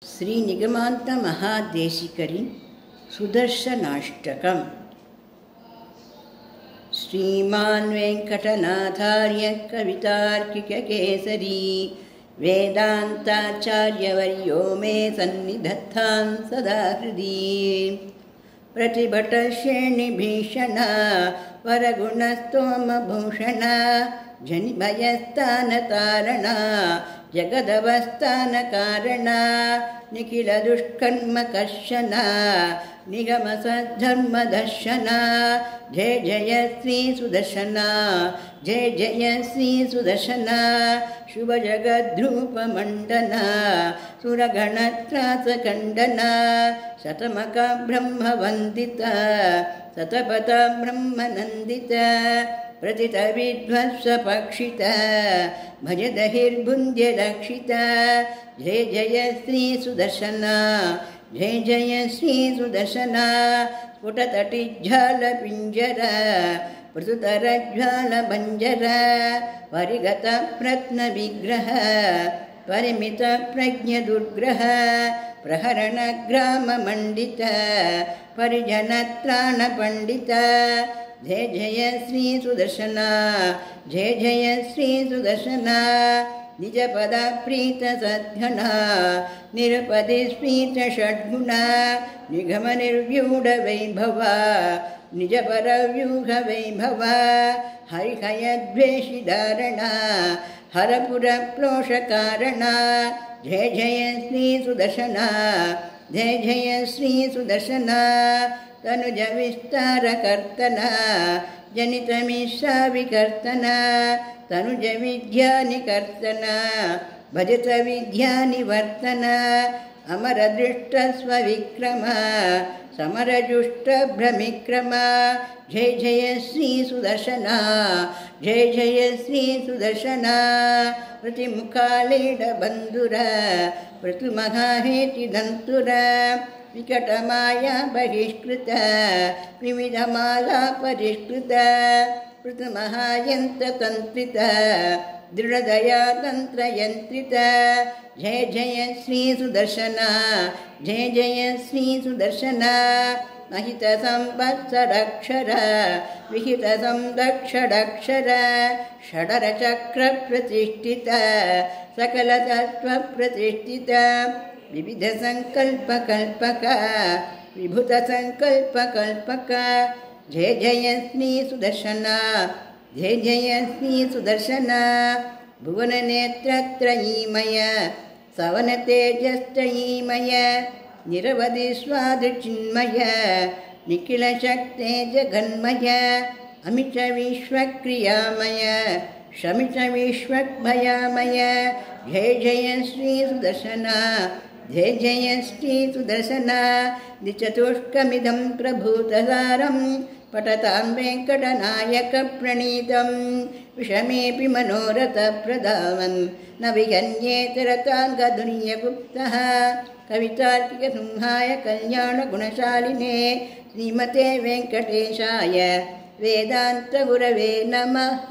ಶ್ರೀ ನಿಗಮಾಂತ ಮಹಾದೇಶಿಕರಿ ಸುದರ್ಶನಾಷ್ಟಕಂ. ಶ್ರೀಮಾನ್ ವೆಂಕಟನಾಥಾರ್ಯ ಕವಿತಾರ್ಕಿಕ ಕೇಸರಿ ವೇದಾಂತಾಚಾರ್ಯವರ್ಯೋ ಮೇ ಸನ್ನಿಧತ್ತಾಂ ಸದಾ ಹೃದಿ. ಪ್ರತಿಭಟ ಶ್ರೇಣಿ ಭೀಷಣ ವರಗುಣಸ್ತೋಮಭೂಷಣ ಜನಿಭಯಸ್ಥಾನ ತಾರಣ ಜಗದವಸ್ಥಾನ ಕಾರಣ ನಿಖಿಲ ದುಷ್ಕರ್ಮ ಕರ್ಷಣ ನಿಗಮ ಸದ್ಧರ್ಮ ದರ್ಶನ. ಜಯ ಜಯ ಶ್ರೀ ಸುದರ್ಶನ, ಜಯ ಜಯ ಶ್ರೀ ಸುದರ್ಶನ. ಶುಭ ಜಗದ್ರೂಪ ಮಂಡನ ಸುರಗಣತ್ರಾಸ ಖಂಡನ. ಶತಮಕ ಬ್ರಹ್ಮ ವಂದಿತ ಸತಪಥ ಬ್ರಹ್ಮ ನಂದಿತ. ಪ್ರತಿತ ವಿಧ್ವಸ್ಸ ಪಕ್ಷಿತ ಭಜದಹಿರ್ಭುಂದ್ಯ ರಕ್ಷಿತ. ಜಯ ಜಯ ಶ್ರೀ ಸುದರ್ಶನ, ಜಯ ಜಯ ಶ್ರೀ ಸುದರ್ಶನ. ಸ್ಫುಟತಟಿಜ್ಜಾಲ ಪಿಂಜರ ಪೃಥುತರಜ್ವಾಲ ಭಂಜರ. ಪರಿಗತ ಪ್ರತ್ನ ವಿಗ್ರಹ ಪರಿಮಿತ ಪ್ರಜ್ಞ ದುರ್ಗ್ರಹ. ಪ್ರಹರಣ ಗ್ರಾಮ ಮಂಡಿತ ಪರಿಜನ ತ್ರಾಣ ಪಂಡಿತ. ಜಯ ಜಯ ಶ್ರೀ ಸುದರ್ಶನ, ಜಯ ಜಯ ಶ್ರೀ ಸುದರ್ಶನ. ನಿಜ ಪದ ಪ್ರೀತ ಸದ್ಘನ ನಿರುಪದಿ ಸ್ಫೀತ ಷಡ್ಗುಣ. ನಿಗಮ ನಿರ್ವ್ಯೂಢ ವೈಭವ ನಿಜ ಪರ ವ್ಯೂಹ ವೈಭವ. ಹರಿಹಯ ದ್ವೇಷಿ ಧಾರಣ ಹರಪುರ ಪ್ರೋಷ ಕಾರಣ. ಜಯ ಜಯ ಶ್ರೀ ಸುದರ್ಶನ, ಜಯ ಜಯ ಶ್ರೀ ಸುದರ್ಶನ. ತನುಜ ವಿಸ್ತಾರ ಕರ್ತನ ಜನಿತ ಮಿಶ್ರ ವಿಕರ್ತನ. ತನುಜ ವಿದ್ಯಾ ನಿಕರ್ತನ ಭಜತ ವಿದ್ಯಾ ನಿವರ್ತನ. ಅಮರ ದೃಷ್ಟ ಸ್ವವಿಕ್ರಮ ಸಮರ ಜುಷ್ಟ ಭ್ರಮಿಕ್ರಮ. ಜಯ ಜಯ ಶ್ರೀ ಸುದರ್ಶನ, ಜಯ ಜಯ ಶ್ರೀ ಸುದರ್ಶನ. ಪ್ರತಿಮುಖಾಲೇಡ ಬಂಧುರ ಪೃಥು ಮಹಾಹೇತಿ ದಂತುರ. ವಿಕಟ ಮಾಯಾ ಬಹಿಷ್ಕೃತ ವಿವಿಧ ಮಾಲಾ ಪರಿಷ್ಕೃತ. ಪೃಥು ಮಹಾಯಂತ್ರ ತಂತ್ರಿತ ದೃಢದಯಾ ತಂತ್ರ ಯಂತ್ರಿತ. ಜಯ ಜಯ ಶ್ರೀ ಸುದರ್ಶನ, ಜಯ ಜಯ ಶ್ರೀ ಸುದರ್ಶನ. ಮಹಿತ ಸಂವತ್ಸರಕ್ಷರ ವಿಹಿತ ಸಂದಕ್ಷರಕ್ಷರ. ಷಡರ ಚಕ್ರ ಪ್ರತಿಷ್ಠಿತ ಸಕಲ ತತ್ವ ಪ್ರತಿಷ್ಠಿತ. ವಿವಿಧ ಸಂಕಲ್ಪ ಕಲ್ಪಕ ವಿಭುತ ಸಂಕಲ್ಪ ಕಲ್ಪಕ. ಜಯ ಜಯ ಶ್ರೀ ಸುದರ್ಶನ, ಜಯ ಜಯ ಶ್ರೀ ಸುದರ್ಶನ. ಭುವನ ನೇತ್ರತ್ರಯೀಮಯ ಸವನ ತೇಜಸ್ತ್ರಯೀಮಯ. ನಿರವಧಿ ಸ್ವಾದು ಚಿನ್ಮಯ ನಿಖಿಲ ಶಕ್ತೆ ಜಗನ್ಮಯ. ಅಮಿತ ವಿಶ್ವಕ್ರಿಯಾಮಯ ಶಮಿತ ವಿಶ್ವಭಯಾಮಯ. ಜಯ ಜಯ ಶ್ರೀ ಸುದರ್ಶನ, ಜಯ ಜಯ ಶ್ರೀ ಸುದರ್ಶನ. ದ್ವಿಚತುಷ್ಕಮಿದಂ ಪ್ರಭೂತಸಾರಂ ಪಠತಾಂ ವೆಂಕಟನಾಯಕ ಪ್ರಣೀತಂ. ವಿಷಮೇಪಿ ಮನೋರಥ ಪ್ರಧಾವನ್ ನ ವಿಹನ್ಯೇತ ರತಾಂಗದುನಿಯ ಗುಪ್ತಃ. ಕವಿತಾರ್ಕಿಕ ಸಿಂಹಾಯ ಕಲ್ಯಾಣ ಗುಣಶಾಲಿನೇ ಶ್ರೀಮತೆ ವೆಂಕಟೇಶಾಯ ವೇದಾಂತ ಗುರವೇ ನಮಃ.